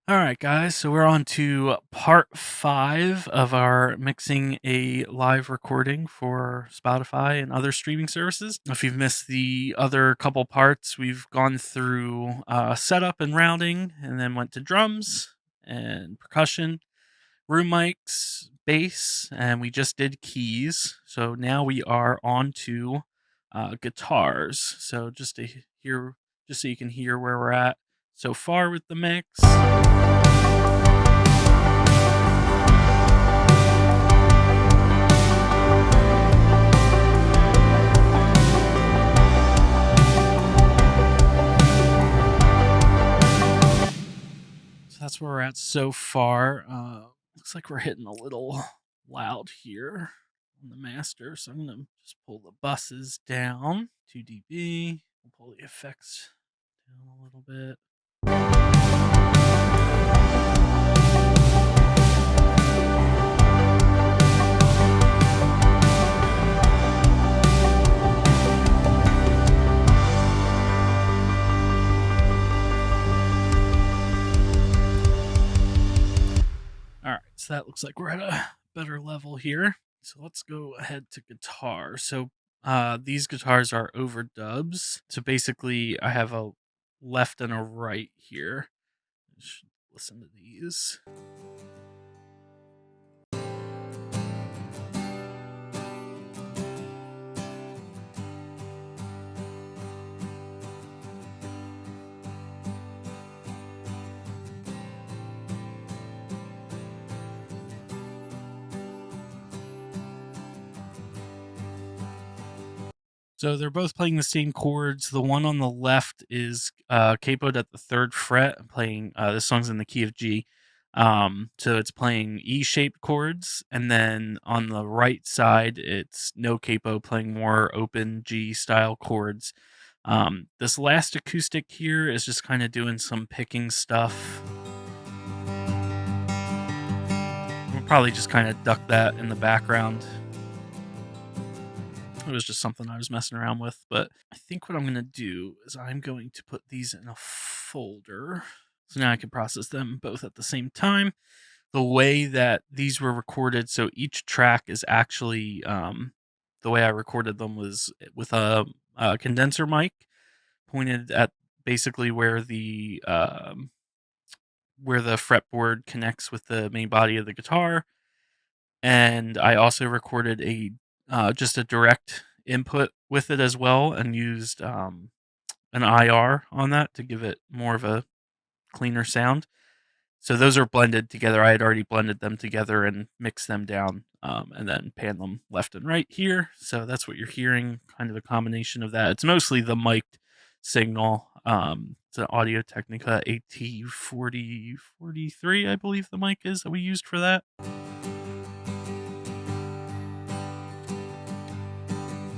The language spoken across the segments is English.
All right, guys, so we're on to part 5 of our mixing a live recording for Spotify and other streaming services. If you've missed the other couple parts, we've gone through setup and routing, and then went to drums and percussion, room mics, bass, and we just did keys. So now we are on to guitars. So just so you can hear where we're at so far with the mix. So that's where we're at so far. Looks like we're hitting a little loud here on the master. So I'm going to just pull the buses down 2 dB. We'll pull the effects down a little bit. All right, so that looks like we're at a better level here. So let's go ahead to guitar. So these guitars are overdubs. So basically I have a left and a right here. I should listen to these. So they're both playing the same chords. The one on the left is capoed at the 3rd fret, playing this song's in the key of G. So it's playing E-shaped chords, and then on the right side, it's no capo, playing more open G style chords. This last acoustic here is just kind of doing some picking stuff. We'll probably just kind of duck that in the background. It was just something I was messing around with, but I think what I'm going to do is I'm going to put these in a folder. So now I can process them both at the same time. The way that these were recorded, so each track is actually, the way I recorded them was with a condenser mic pointed at basically where the fretboard connects with the main body of the guitar. And I also recorded just a direct input with it as well, and used an IR on that to give it more of a cleaner sound. So those are blended together. I had already blended them together and mixed them down, and then pan them left and right here. So that's what you're hearing, kind of a combination of that. It's mostly the mic'd signal. It's an Audio Technica AT4043, I believe the mic is that we used for that.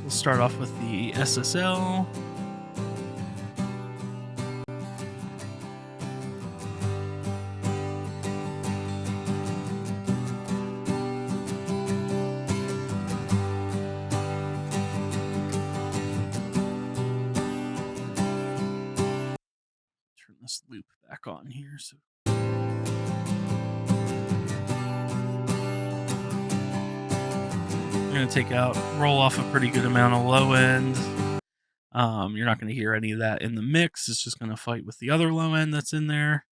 We'll start off with the SSL. Turn this loop back on here. So I'm going to roll off a pretty good amount of low end. You're not going to hear any of that in the mix. It's just going to fight with the other low end that's in there.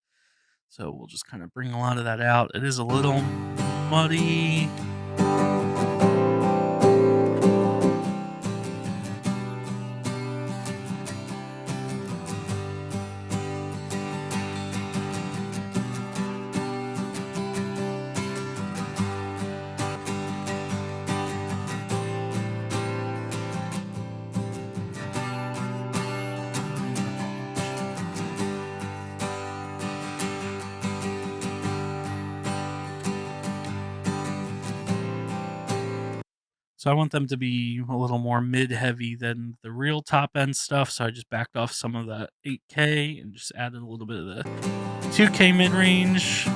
So we'll just kind of bring a lot of that out. It is a little muddy. So I want them to be a little more mid-heavy than the real top-end stuff, so I just backed off some of that 8K and just added a little bit of the 2K mid-range.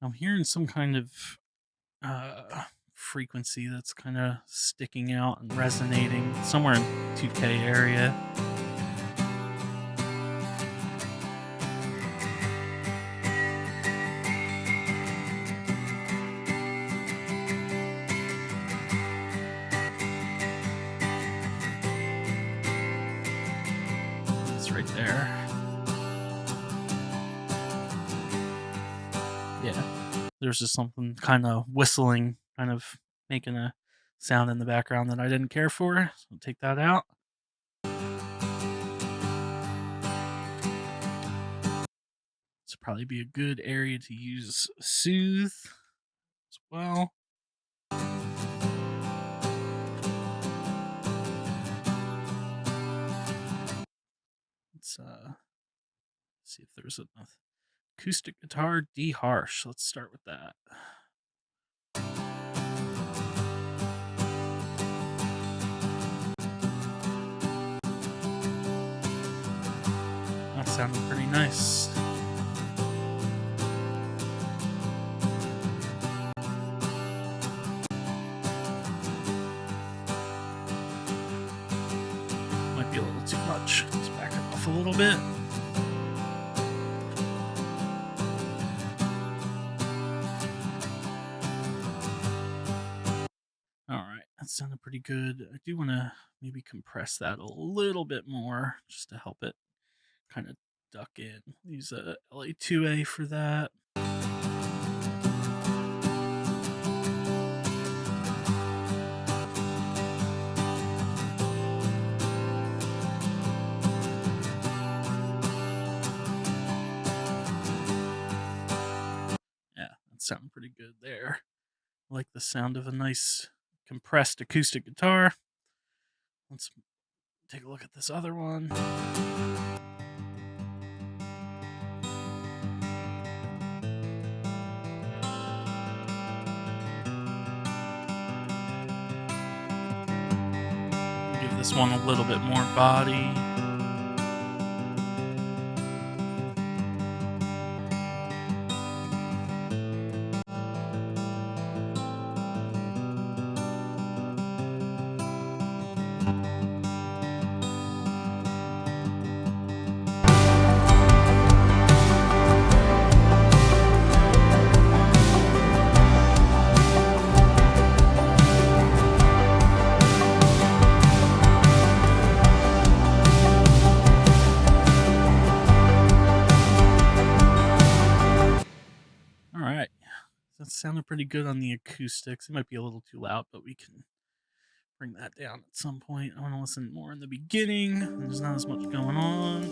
I'm hearing some kind of frequency that's kind of sticking out and resonating somewhere in 2K area. It's right there. Yeah. There's just something kind of whistling, kind of making a sound in the background that I didn't care for. So I'll take that out. This would probably be a good area to use soothe as well. Let's see if there's an acoustic guitar D harsh. Let's start with that. That sounded pretty nice. Might be a little too much. Let's back it off a little bit. Alright, that sounded pretty good. I do want to maybe compress that a little bit more just to help it kind of duck in. Use a LA2A for that. Yeah, that sounded pretty good there. I like the sound of a nice compressed acoustic guitar. Let's take a look at this other one. Give this one a little bit more body. That sounded pretty good on the acoustics. It might be a little too loud, but we can bring that down at some point. I want to listen more in the beginning. There's not as much going on.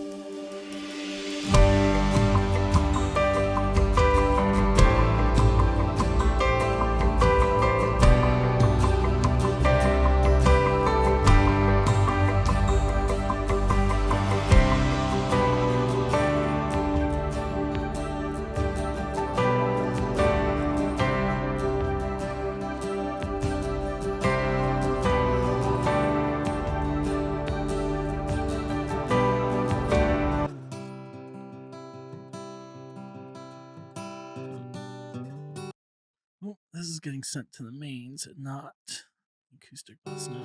Oh, this is getting sent to the mains and not acoustic bus now.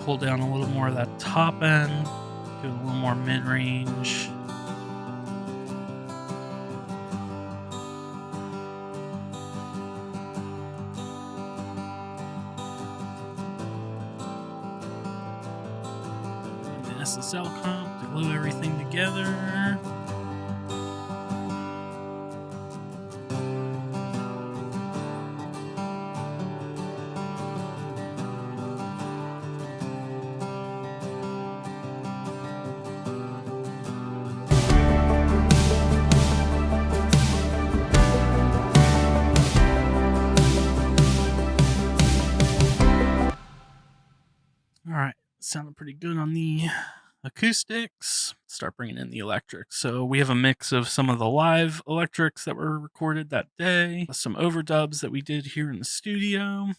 Pull down a little more of that top end. Give it a little more mid-range. The SSL comp to glue everything together. sounded pretty good on the acoustics. Start bringing in the electrics. So we have a mix of some of the live electrics that were recorded that day, some overdubs that we did here in the studio.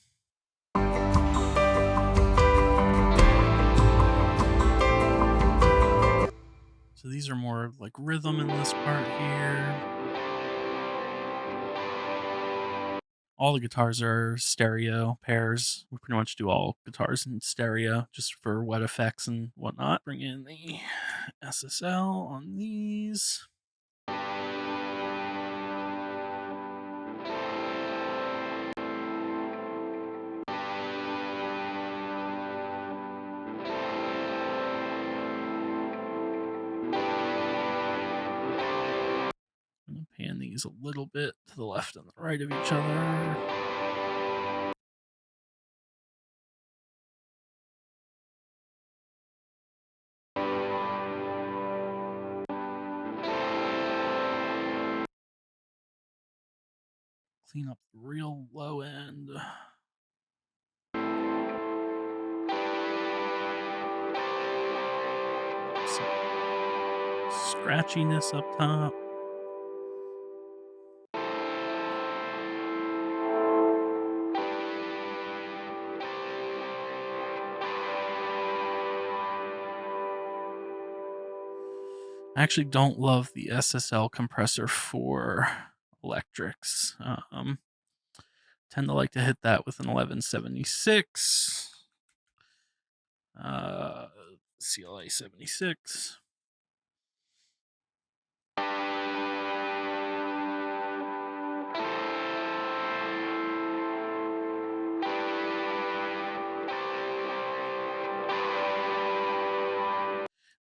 So these are more like rhythm in this part here. All the guitars are stereo pairs. We pretty much do all guitars in stereo just for wet effects and whatnot. Bring in the SSL on these. I'm going to pan these a little bit to the left and the right of each other. Clean up the real low end. Some scratchiness up top. I actually don't love the SSL compressor for electrics. Tend to like to hit that with an 1176. CLA 76.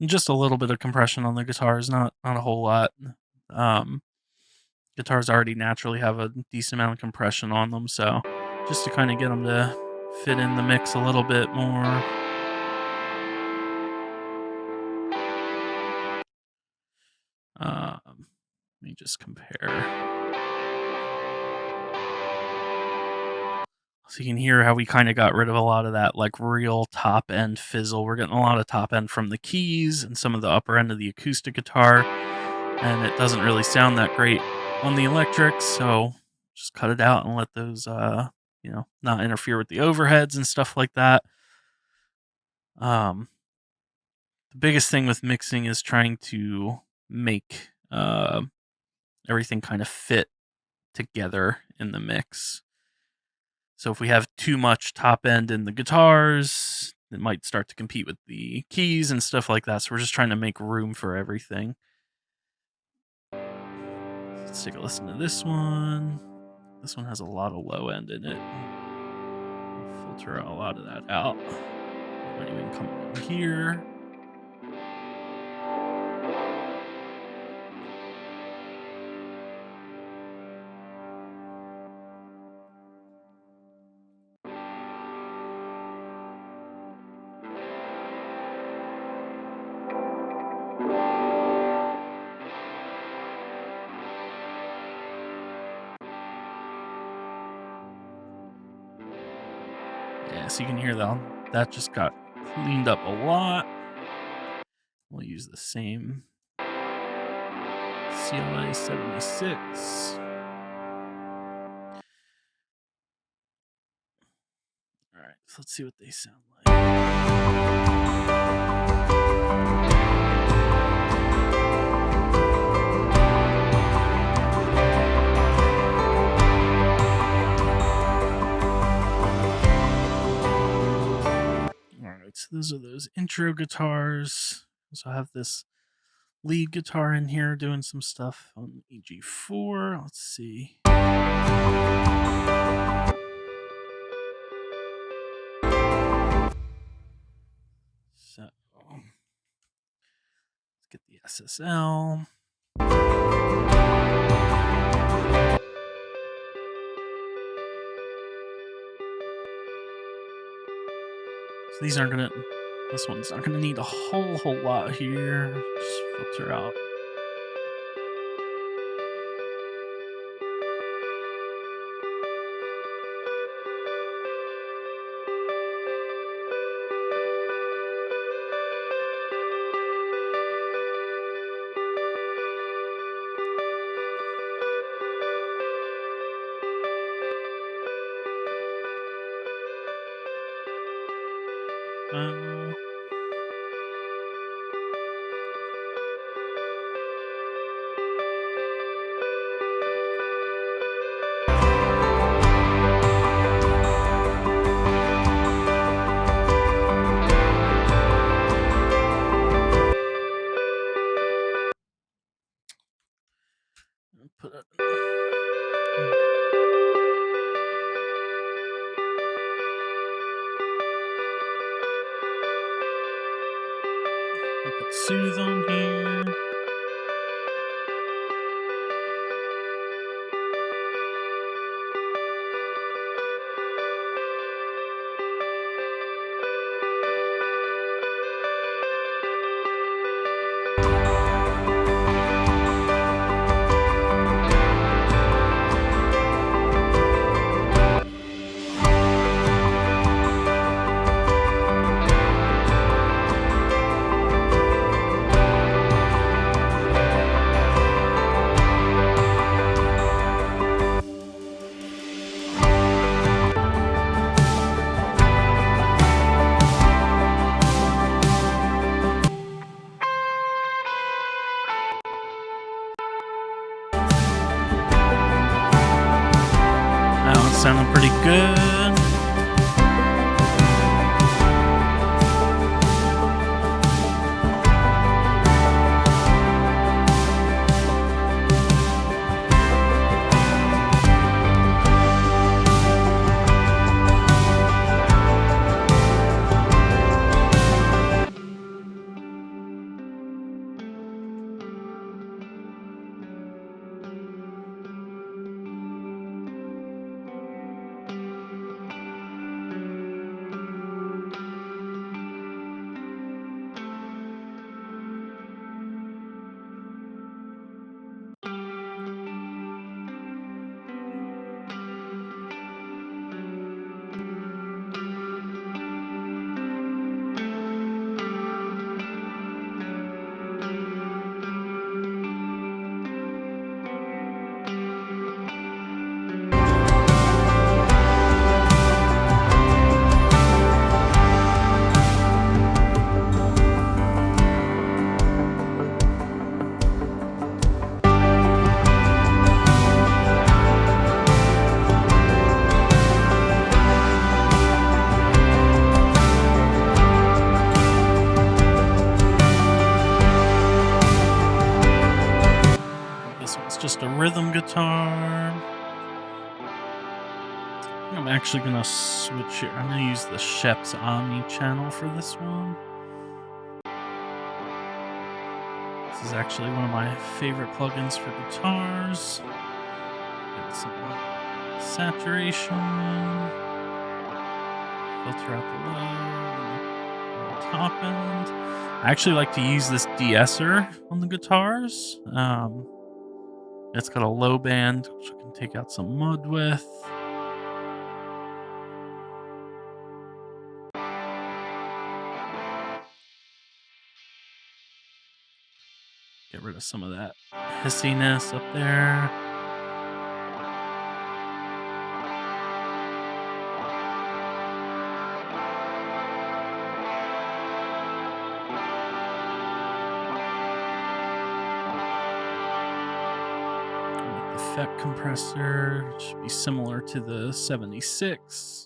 And just a little bit of compression on the guitars, not a whole lot. Guitars already naturally have a decent amount of compression on them, so just to kind of get them to fit in the mix a little bit more. Let me just compare. So you can hear how we kind of got rid of a lot of that like real top end fizzle. We're getting a lot of top end from the keys and some of the upper end of the acoustic guitar, and it doesn't really sound that great on the electrics, so just cut it out and let those not interfere with the overheads and stuff like that. The biggest thing with mixing is trying to make everything kind of fit together in the mix. So if we have too much top end in the guitars, it might start to compete with the keys and stuff like that. So we're just trying to make room for everything. Let's take a listen to this one. This one has a lot of low end in it. We'll filter a lot of that out. Might even come in here. So you can hear that just got cleaned up a lot. We'll use the same CLA 76. All right, so let's see what they sound like. So those are those intro guitars. So I have this lead guitar in here doing some stuff on EG4. Let's see. So let's get the SSL. So these aren't gonna. This one's not gonna need a whole lot here. Just filter out. put it. I'll put soothe on here. That one's sounding pretty good. Just a rhythm guitar. I think I'm actually gonna switch it. I'm gonna use the Shep's Omni channel for this one. This is actually one of my favorite plugins for guitars. Get some saturation. Filter out the low and the top end. I actually like to use this de-esser on the guitars. It's got a low band, which I can take out some mud with. Get rid of some of that hissiness up there. Effect compressor should be similar to the 76.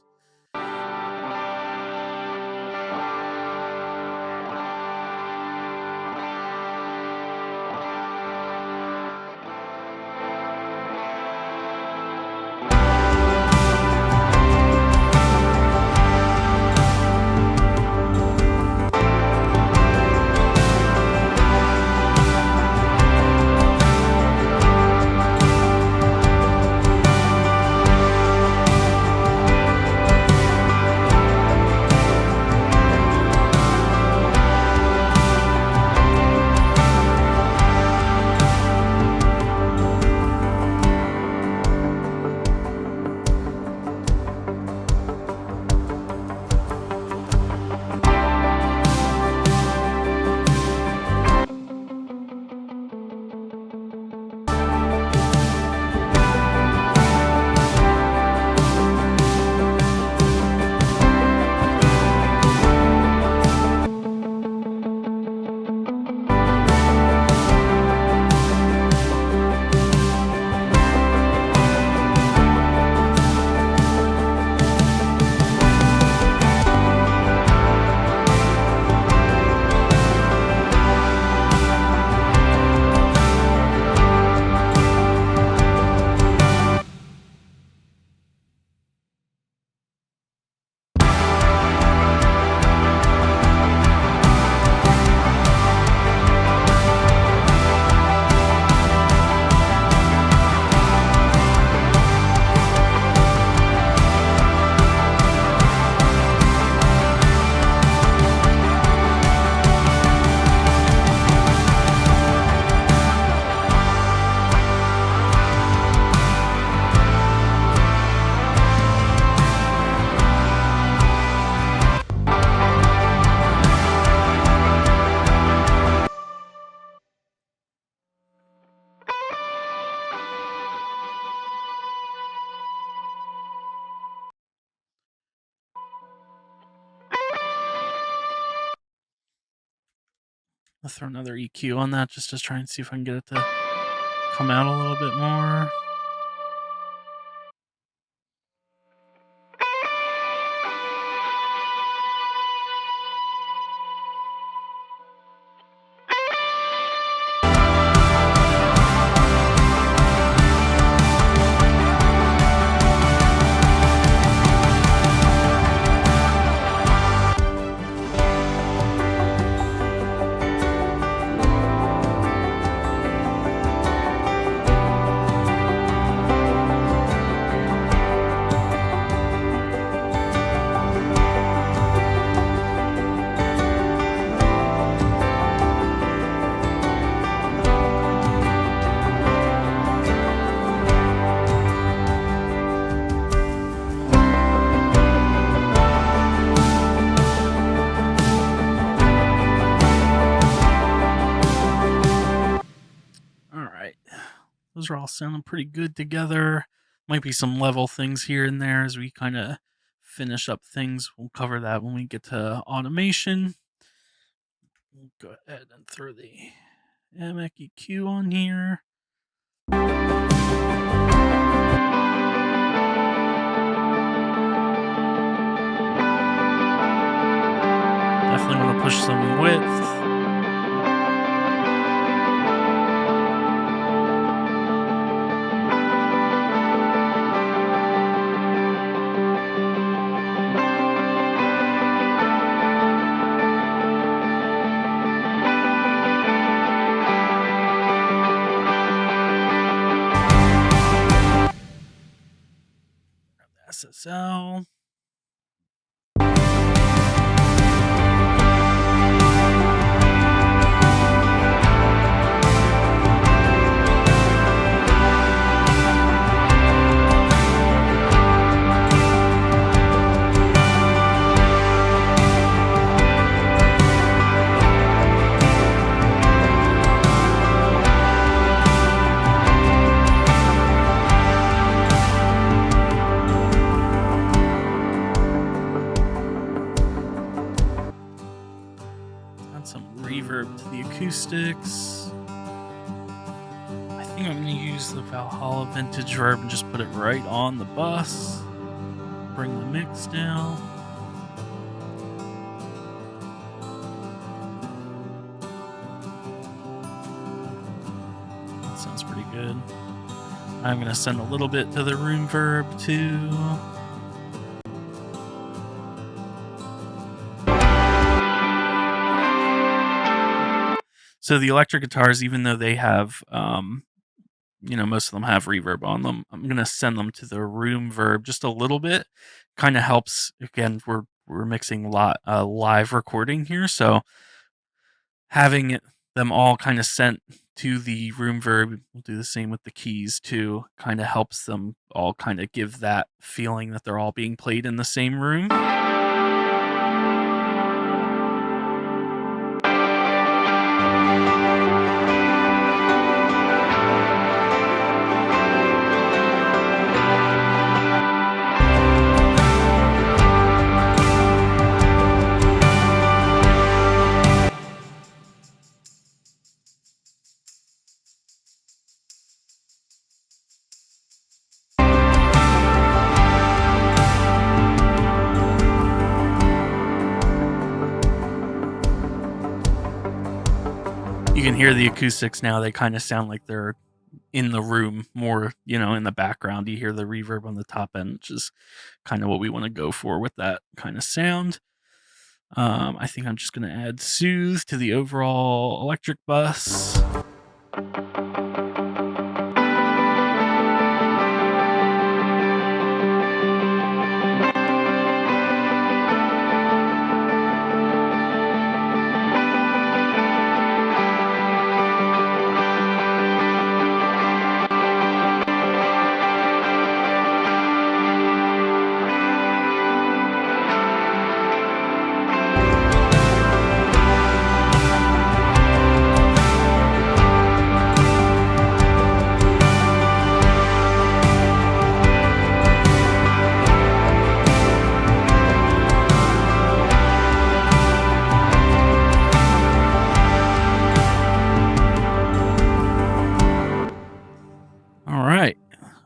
I'll throw another EQ on that just to try and see if I can get it to come out a little bit more. Those are all sounding pretty good together. Might be some level things here and there as we kind of finish up things. We'll cover that when we get to automation. We'll go ahead and throw the EQ on here. Definitely want to push some width. SSL. Reverb to the acoustics. I think I'm going to use the Valhalla vintage verb and just put it right on the bus. Bring the mix down. That sounds pretty good. I'm going to send a little bit to the room verb too. So the electric guitars, even though they have, most of them have reverb on them, I'm going to send them to the room verb just a little bit. Kind of helps. Again, we're mixing a live recording here, so having them all kind of sent to the room verb, we'll do the same with the keys too, kind of helps them all kind of give that feeling that they're all being played in the same room. You can hear the acoustics now. They kind of sound like they're in the room more, in the background. You hear the reverb on the top end, which is kind of what we want to go for with that kind of sound. I think I'm just going to add soothe to the overall electric bus.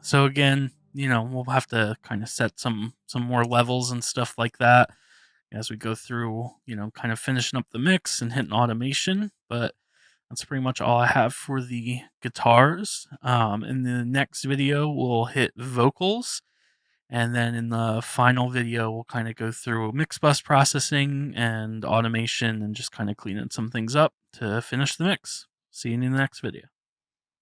So again, we'll have to kind of set some more levels and stuff like that as we go through, kind of finishing up the mix and hitting automation. But that's pretty much all I have for the guitars. In the next video, we'll hit vocals. And then in the final video, we'll kind of go through mix bus processing and automation and just kind of cleaning some things up to finish the mix. See you in the next video.